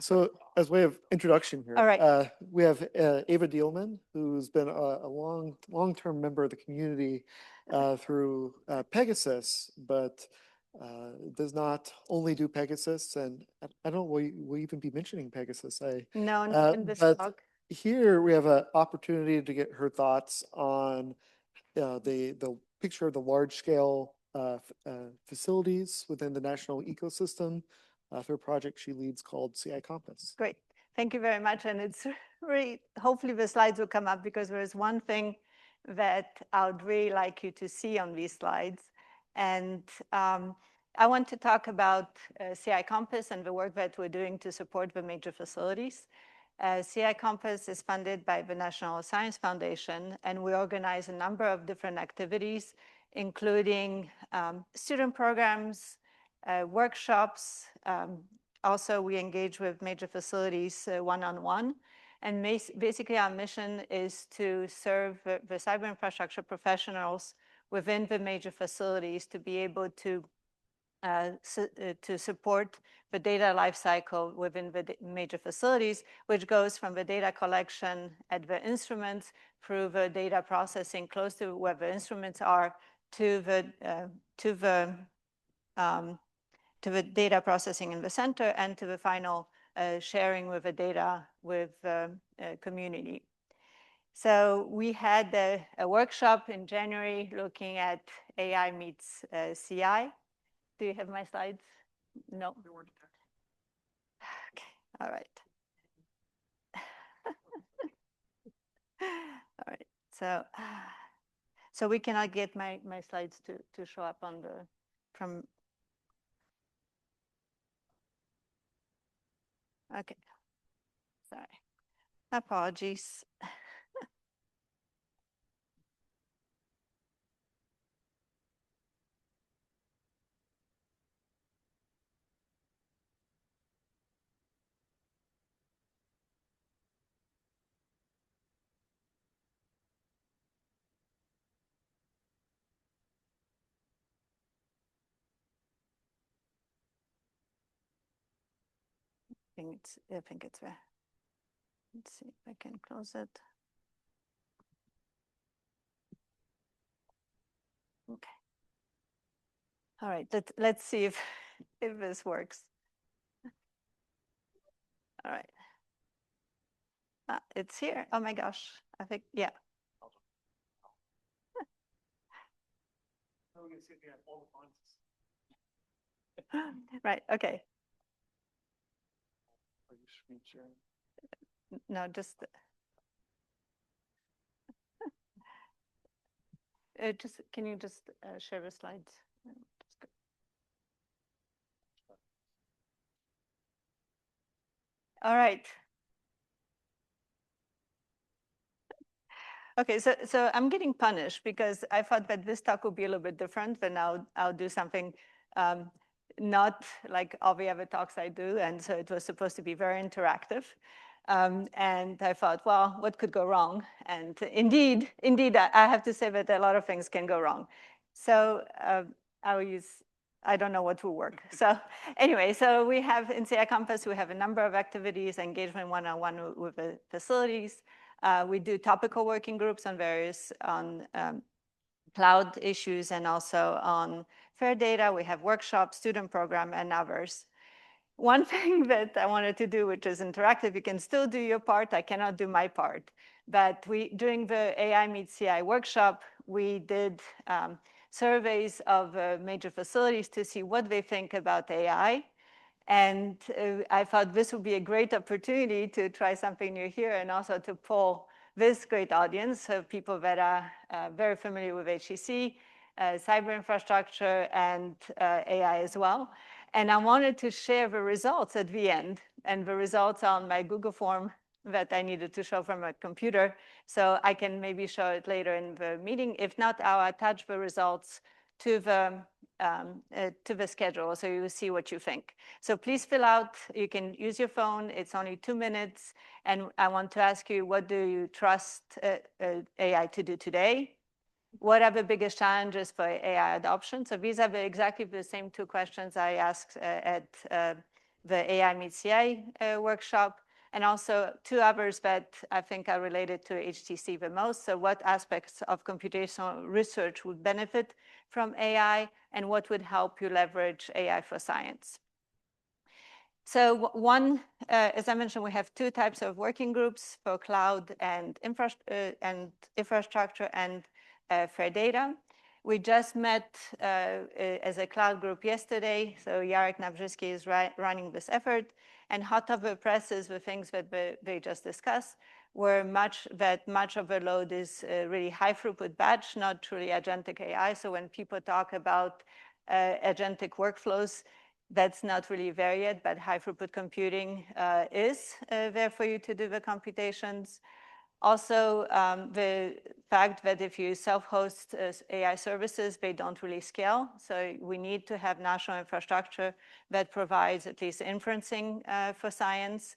So as way of introduction here, All right. we have Ewa Deelman, who's been a long-term member of the community through Pegasus, but does not only do Pegasus, and I don't know, will even be mentioning Pegasus. No, not in this But talk. here we have an opportunity to get her thoughts on the picture of the large-scale facilities within the national ecosystem through a project she leads called CI Compass. Great. Thank you very much. And it's really, hopefully the slides will come up because there is one thing that I would really like you to see on these slides. And I want to talk about CI Compass and the work that we're doing to support the major facilities. CI Compass is funded by the National Science Foundation, and we organize a number of different activities, including student programs, workshops. Also, we engage with major facilities one-on-one. And basically, our mission is to serve the cyber infrastructure professionals within the major facilities to be able to support the data lifecycle within the major facilities, which goes from the data collection at the instruments through the data processing close to where the instruments are to the data processing in the center and to the final sharing with the data with the community. So we had a workshop in January looking at AI meets CI. Do you have my slides? No? Okay, all right. All right, so we cannot get my slides to show up on the, from. Okay, sorry, apologies. I think it's there. Let's see if I can close it. Okay. All right, let's see if this works. All right. It's here. Oh my gosh. I think, yeah. Right, okay. Are you screen sharing? No, just can you just share the slides? All right. Okay, so I'm getting punished because I thought that this talk would be a little bit different, but now I'll do something not like all the other talks I do, and so it was supposed to be very interactive. And I thought, well, what could go wrong? And indeed, I have to say that a lot of things can go wrong. So I will use, I don't know what will work. So anyway, so we have in CI Compass, we have a number of activities, engagement one-on-one with the facilities. We do topical working groups on various cloud issues and also on fair data. We have workshops, student program, and others. One thing that I wanted to do, which is interactive, you can still do your part. I cannot do my part. But during the AI Meets CI workshop, we did surveys of major facilities to see what they think about AI. And I thought this would be a great opportunity to try something new here and also to pull this great audience of people that are very familiar with HTC, cyber infrastructure, and AI as well. And I wanted to share the results at the end, and the results on my Google form that I needed to show from a computer. So I can maybe show it later in the meeting. If not, I'll attach the results to the schedule, so you see what you think. So please fill out. You can use your phone. It's only 2 minutes. And I want to ask you, what do you trust AI to do today? What are the biggest challenges for AI adoption? So these are exactly the same 2 questions I asked at the AI Meets CI workshop, and also 2 others that I think are related to HTC the most. So what aspects of computational research would benefit from AI, and what would help you leverage AI for science? So one, as I mentioned, we have 2 types of working groups for cloud and infrastructure and fair data. We just met as a cloud group yesterday. So Jarek Nawrzycki is running this effort. And hot off the presses, the things that they just discussed were much of the load is really high throughput batch, not truly agentic AI. So when people talk about agentic workflows, that's not really there yet, but high throughput computing is there for you to do the computations. Also, the fact that if you self-host AI services, they don't really scale. So we need to have national infrastructure that provides at least inferencing for science.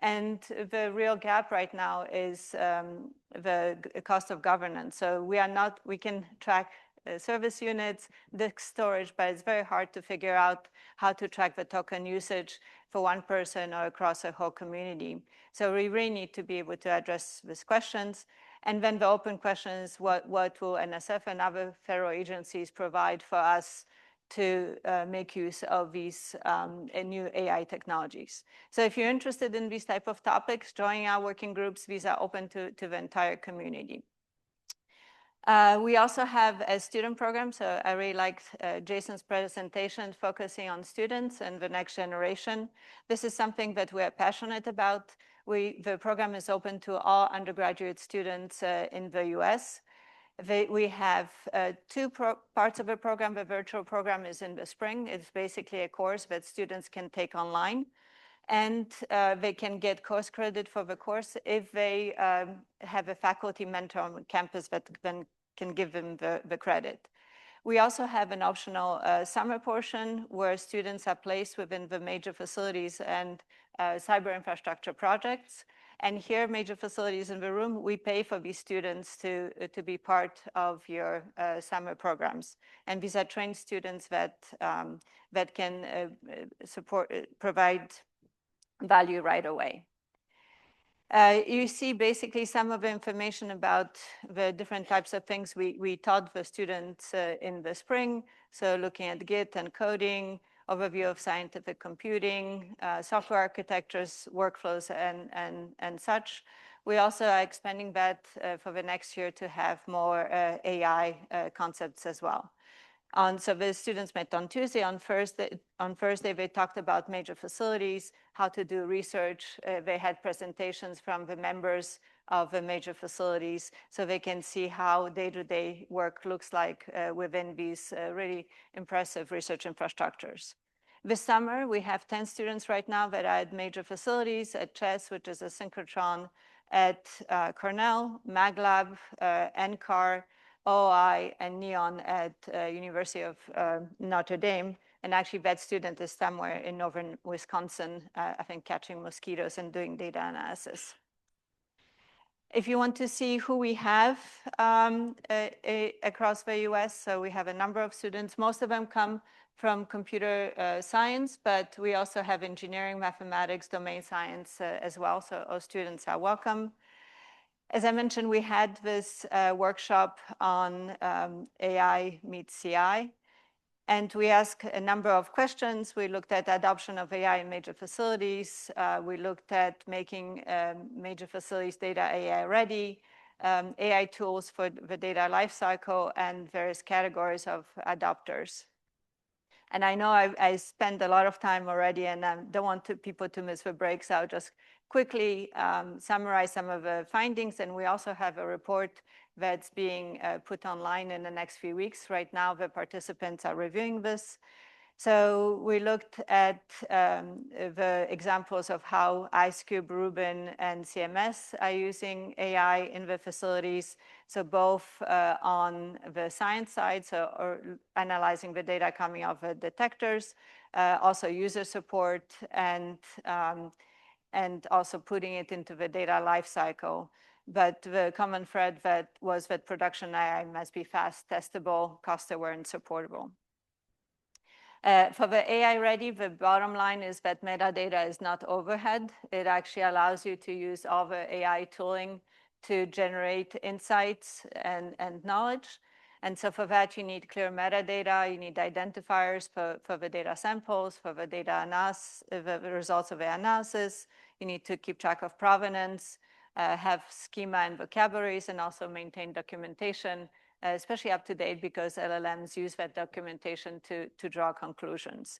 And the real gap right now is the cost of governance. So we can track service units, disk storage, but it's very hard to figure out how to track the token usage for one person or across a whole community. So we really need to be able to address these questions. And then the open question is, what will NSF and other federal agencies provide for us to make use of these new AI technologies? So if you're interested in these type of topics, join our working groups. These are open to the entire community. We also have a student program. So I really liked Jason's presentation focusing on students and the next generation. This is something that we're passionate about. The program is open to all undergraduate students in the US. We have 2 parts of the program. The virtual program is in the spring. It's basically a course that students can take online. And they can get course credit for the course if they have a faculty mentor on campus that then can give them the credit. We also have an optional summer portion where students are placed within the major facilities and cyber infrastructure projects. And here, major facilities in the room, we pay for these students to be part of your summer programs. And these are trained students that can provide value right away. You see basically some of the information about the different types of things we taught the students in the spring. So looking at Git and coding, overview of scientific computing, software architectures, workflows, and such. We also are expanding that for the next year to have more AI concepts as well. So the students met on Tuesday. On Thursday, they talked about major facilities, how to do research. They had presentations from the members of the major facilities so they can see how day-to-day work looks like within these really impressive research infrastructures. This summer, we have 10 students right now that are at major facilities at CHESS, which is a synchrotron, at Cornell, MagLab, NCAR, OI, and NEON at University of Notre Dame. And actually, that student is somewhere in northern Wisconsin, I think, catching mosquitoes and doing data analysis. If you want to see who we have across the US, so we have a number of students. Most of them come from computer science, but we also have engineering, mathematics, domain science as well. So all students are welcome. As I mentioned, we had this workshop on AI meets CI. And we asked a number of questions. We looked at adoption of AI in major facilities. We looked at making major facilities data AI ready, AI tools for the data lifecycle, and various categories of adopters. And I know I spent a lot of time already, and I don't want people to miss the break, so I'll just quickly summarize some of the findings. And we also have a report that's being put online in the next few weeks. Right now, the participants are reviewing this. So we looked at the examples of how IceCube, Rubin, and CMS are using AI in the facilities. So both on the science side, or analyzing the data coming off the detectors, also user support, and also putting it into the data lifecycle. But the common thread was that production AI must be fast, testable, cost-aware, and supportable. For the AI ready, the bottom line is that metadata is not overhead. It actually allows you to use all the AI tooling to generate insights and knowledge. And so for that, you need clear metadata. You need identifiers for the data samples, for the data analysis, the results of the analysis. You need to keep track of provenance, have schema and vocabularies, and also maintain documentation, especially up to date, because LLMs use that documentation to draw conclusions.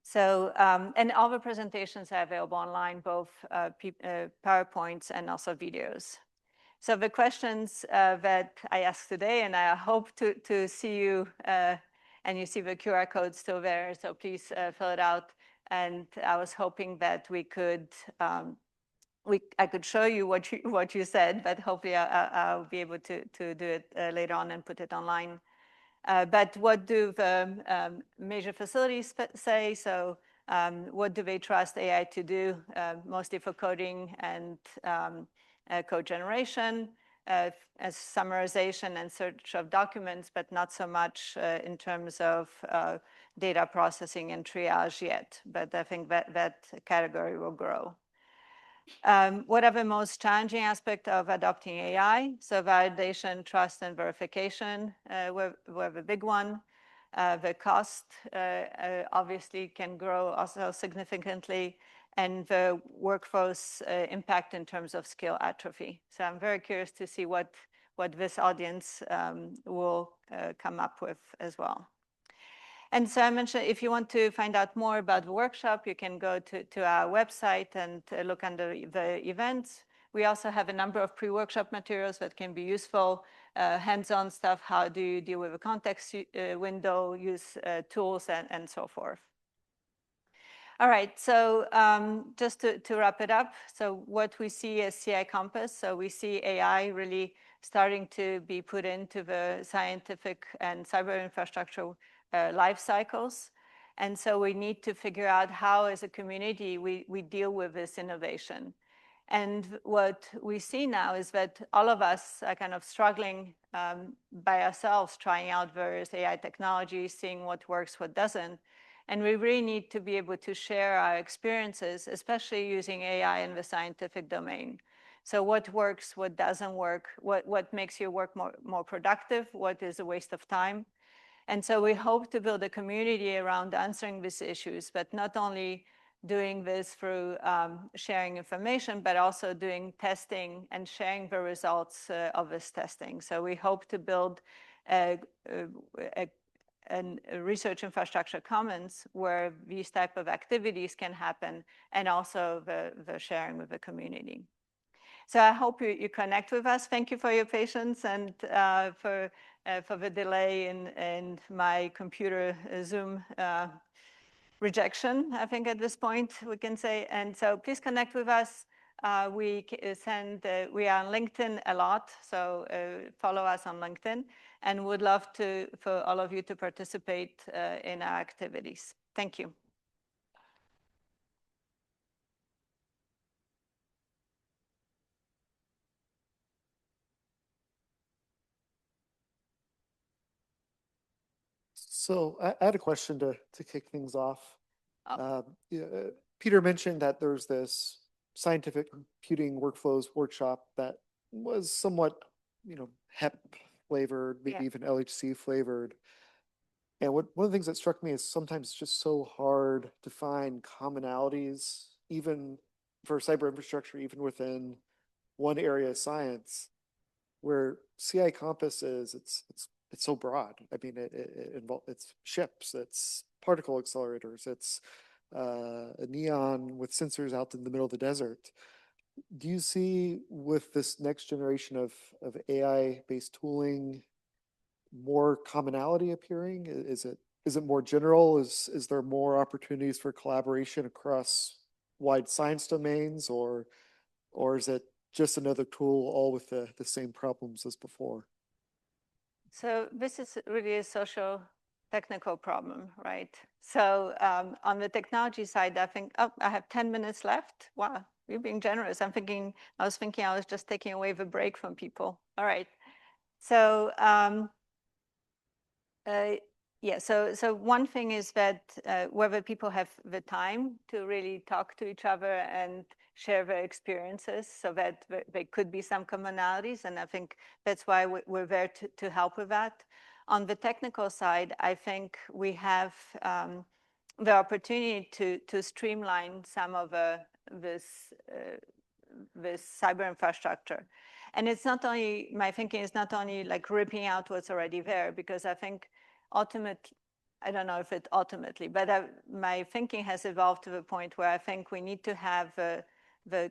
So, and all the presentations are available online, both PowerPoints and also videos. So the questions that I asked today, and I hope to see you, and you see the QR code still there, so please fill it out. And I was hoping that we could, I could show you what you said, but hopefully I'll be able to do it later on and put it online. But what do the major facilities say? So what do they trust AI to do? Mostly for coding and code generation, as summarization and search of documents, but not so much in terms of data processing and triage yet. But I think that category will grow. What are the most challenging aspects of adopting AI? So validation, trust, and verification were the big one. The cost obviously can grow also significantly, and the workforce impact in terms of skill atrophy. So I'm very curious to see what this audience will come up with as well. And so I mentioned, if you want to find out more about the workshop, you can go to our website and look under the events. We also have a number of pre-workshop materials that can be useful, hands-on stuff, how do you deal with a context window, use tools, and so forth. All right, so just to wrap it up, so what we see is CI Compass. So we see AI really starting to be put into the scientific and cyber infrastructure life cycles. And so we need to figure out how, as a community, we deal with this innovation. And what we see now is that all of us are kind of struggling by ourselves, trying out various AI technologies, seeing what works, what doesn't. And we really need to be able to share our experiences, especially using AI in the scientific domain. So what works, what doesn't work, what makes your work more productive, what is a waste of time. And so we hope to build a community around answering these issues, but not only doing this through sharing information, but also doing testing and sharing the results of this testing. So we hope to build a research infrastructure commons where these type of activities can happen, and also the sharing with the community. So I hope you connect with us. Thank you for your patience and for the delay in my computer Zoom rejection, I think at this point we can say. And so please connect with us. We are on LinkedIn a lot, so follow us on LinkedIn, and would love for all of you to participate in our activities. Thank you. So I had a question to kick things off. Peter mentioned that there's this scientific computing workflows workshop that was somewhat, HEP flavored, maybe even LHC flavored. And one of the things that struck me is sometimes it's just so hard to find commonalities, even for cyber infrastructure, even within one area of science, where CI Compass is, it's so broad. I mean, it's ships, it's particle accelerators, it's a neon with sensors out in the middle of the desert. Do you see with this next generation of AI-based tooling more commonality appearing? Is it more general? Is there more opportunities for collaboration across wide science domains, or is it just another tool all with the same problems as before? So this is really a social technical problem, right? So on the technology side, I think, I have 10 minutes left. Wow, you're being generous. I was thinking I was just taking away the break from people. All right. So Yeah, so one thing is that whether people have the time to really talk to each other and share their experiences, so that there could be some commonalities, and I think that's why we're there to help with that. On the technical side, I think we have the opportunity to streamline some of this cyber infrastructure. And it's not only, my thinking is not only like ripping out what's already there, because I think ultimately, I don't know if it ultimately, but my thinking has evolved to the point where I think we need to have the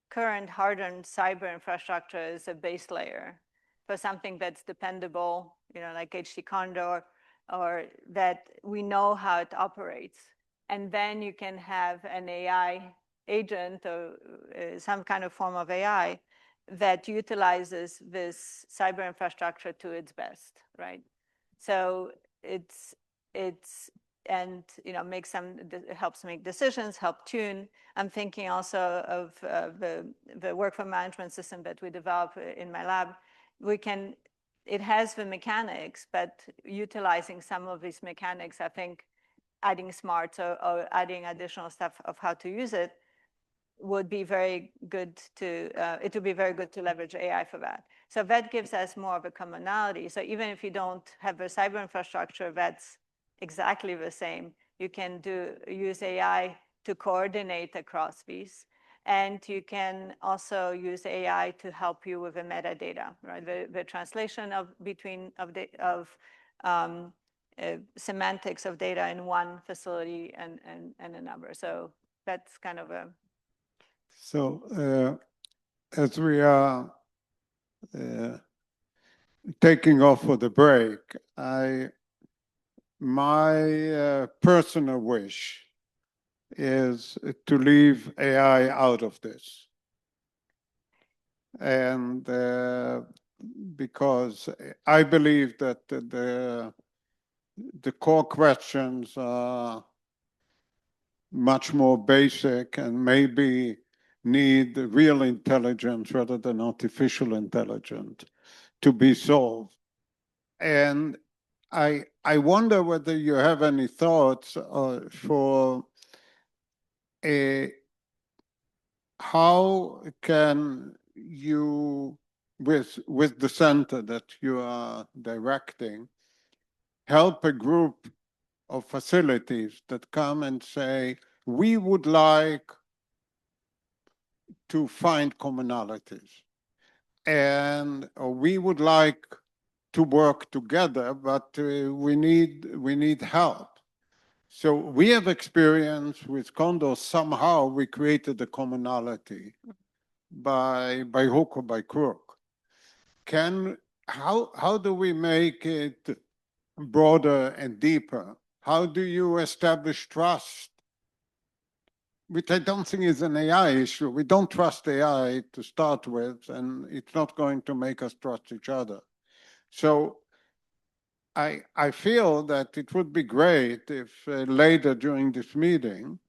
current hardened cyber infrastructure as a base layer for something that's dependable, like HT Condor, or that we know how it operates. And then you can have an AI agent or some kind of form of AI that utilizes this cyber infrastructure to its best, right? So it's and makes helps make decisions, help tune. I'm thinking also of the workflow management system that we develop in my lab. It has the mechanics, but utilizing some of these mechanics, I think adding smarts or adding additional stuff of how to use it would be very good it would be very good to leverage AI for that. So that gives us more of a commonality. So even if you don't have a cyber infrastructure that's exactly the same, you can use AI to coordinate across these. And you can also use AI to help you with the metadata, right? The translation of semantics of data in one facility and another. So that's kind of a So as we are taking off for the break, my personal wish is to leave AI out of this. And because I believe that the core questions are much more basic and maybe need real intelligence rather than artificial intelligence to be solved. And I wonder whether you have any thoughts for how can you, with the center that you are directing, help a group of facilities that come and say, we would like to find commonalities, and we would like to work together, but we need help. So we have experience with Condor. Somehow we created a commonality by hook or by crook. How do we make it broader and deeper? How do you establish trust? Which I don't think is an AI issue. We don't trust AI to start with, and it's not going to make us trust each other. So I feel that it would be great if later during this meeting,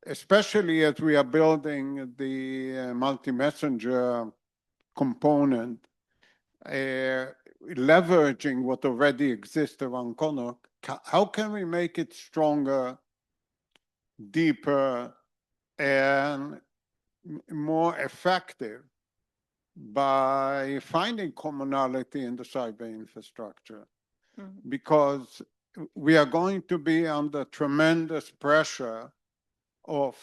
especially as we are building the multi-messenger component, leveraging what already exists around Connor, how can we make it stronger, deeper, and more effective by finding commonality in the cyber infrastructure? Mm-hmm. Because we are going to be under tremendous pressure of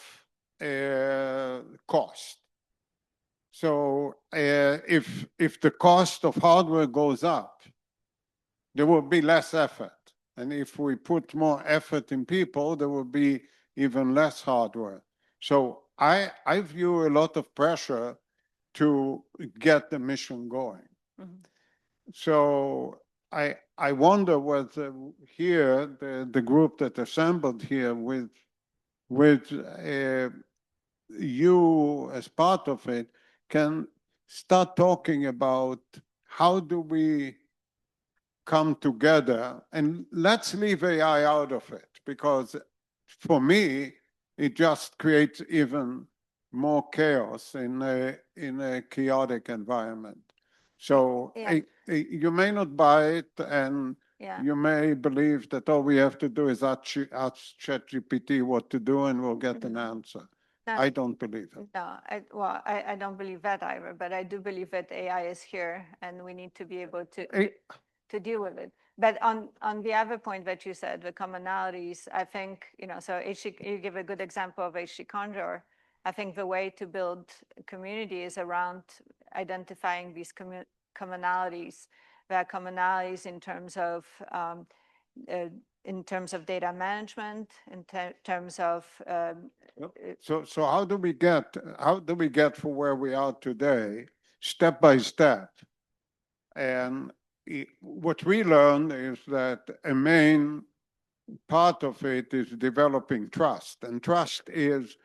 cost. So if the cost of hardware goes up, there will be less effort. And if we put more effort in people, there will be even less hardware. So I view a lot of pressure to get the mission going. Mm-hmm. So I wonder whether here, the group that assembled here with you as part of it, can start talking about how do we come together, and let's leave AI out of it, because for me, it just creates even more chaos in a chaotic environment. So Yeah. you may not buy it, and Yeah. you may believe that all we have to do is ask ChatGPT what to do and we'll get an answer. No. I don't believe it. No, I don't believe that either, but I do believe that AI is here and we need to be able to deal with it. But on the other point that you said, the commonalities, I think, so you give a good example of HT Conjure. I think the way to build community is around identifying these commonalities. There are commonalities in terms of data management, in terms of So how do we get from where we are today, step by step? And what we learned is that a main part of it is developing trust, and trust is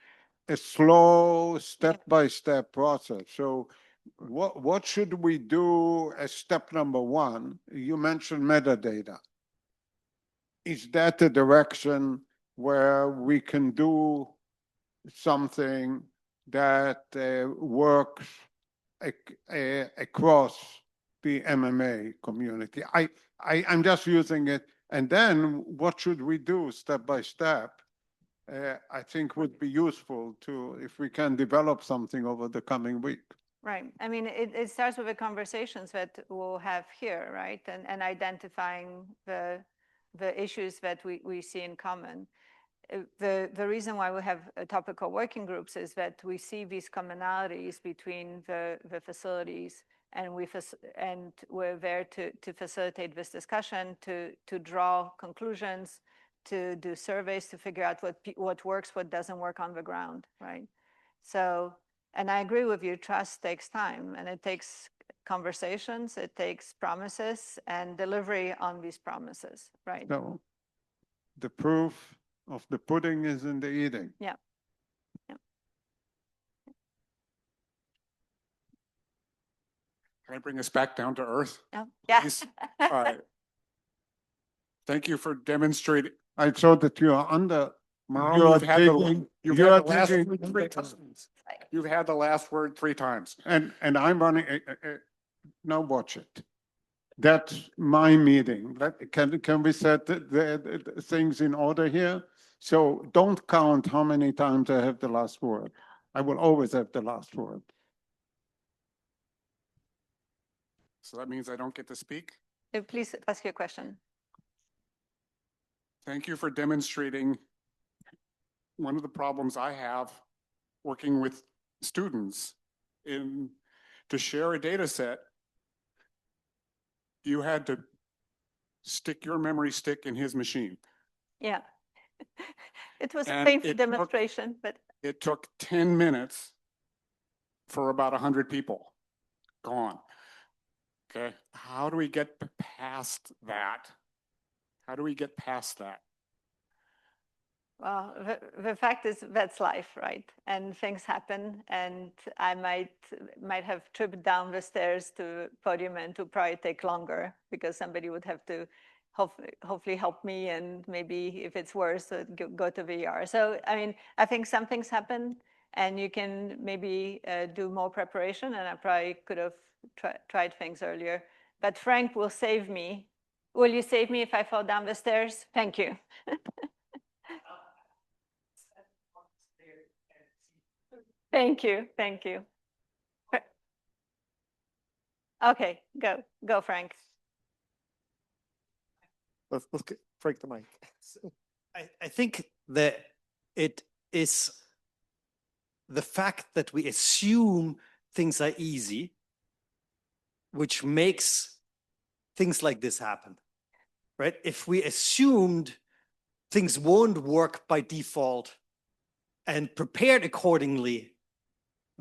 a slow step-by-step process. So what should we do as step number one? You mentioned metadata. Is that a direction where we can do something that works across the MMA community? I'm just using it. And then what should we do step by step? I think would be useful if we can develop something over the coming week. Right. I mean, it starts with the conversations that we'll have here, right? And identifying the issues that we see in common. The reason why we have topical working groups is that we see these commonalities between the facilities, and we're there to facilitate this discussion, to draw conclusions, to do surveys, to figure out what works, what doesn't work on the ground, right? So, and I agree with you, trust takes time, and it takes conversations, it takes promises and delivery on these promises, right? So the proof of the pudding is in the eating. Yeah. Yeah. Can I bring us back down to earth? Oh, yeah. Please? Thank you for demonstrating. I saw that you are under. You've had the last word 3 times. You've had the last word 3 times. And I'm running. Now watch it. That's my meeting. Can we set the things in order here? So don't count how many times I have the last word. I will always have the last word. So that means I don't get to speak? Please ask your question. Thank you for demonstrating one of the problems I have working with students to share a data set. You had to stick your memory stick in his machine. Yeah. It was a And painful demonstration, but it took 10 minutes for about 100 people. Gone. Okay. How do we get past that? How do we get past that? well, the fact is that's life, right? And things happen, and I might have tripped down the stairs to the podium, and it would probably take longer because somebody would have to hopefully help me, and maybe if it's worse, go to VR. So I mean, I think some things happen, and you can maybe do more preparation, and I probably could have tried things earlier. But Frank will save me. Will you save me if I fall down the stairs? Thank you. Thank you. Thank you. Okay, go, Frank. Let's get Frank the mic. I think that it is the fact that we assume things are easy, which makes things like this happen, right? If we assumed things won't work by default and prepared accordingly,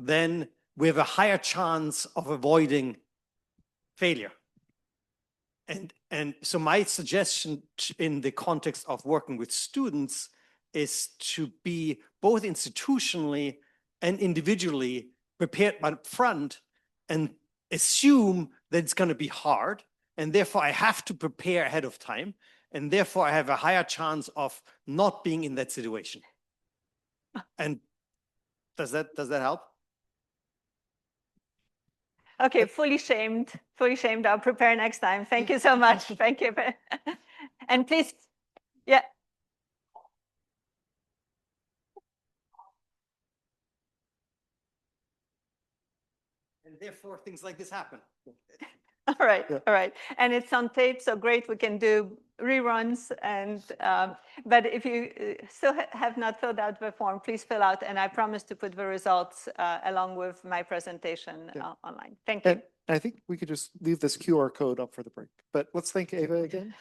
then we have a higher chance of avoiding failure. And so my suggestion in the context of working with students is to be both institutionally and individually prepared up front and assume that it's going to be hard, and therefore I have to prepare ahead of time, and therefore I have a higher chance of not being in that situation. And does that help? Okay, fully shamed, fully shamed. I'll prepare next time. Thank you so much. Thank you. And please, yeah. And therefore, things like this happen. All right, Yeah. all right. And it's on tape, so great, we can do reruns. And but if you still have not filled out the form, please fill out. And I promise to put the results along with my presentation online. Thank you. And I think we could just leave this QR code up for the break. But let's thank Ewa again.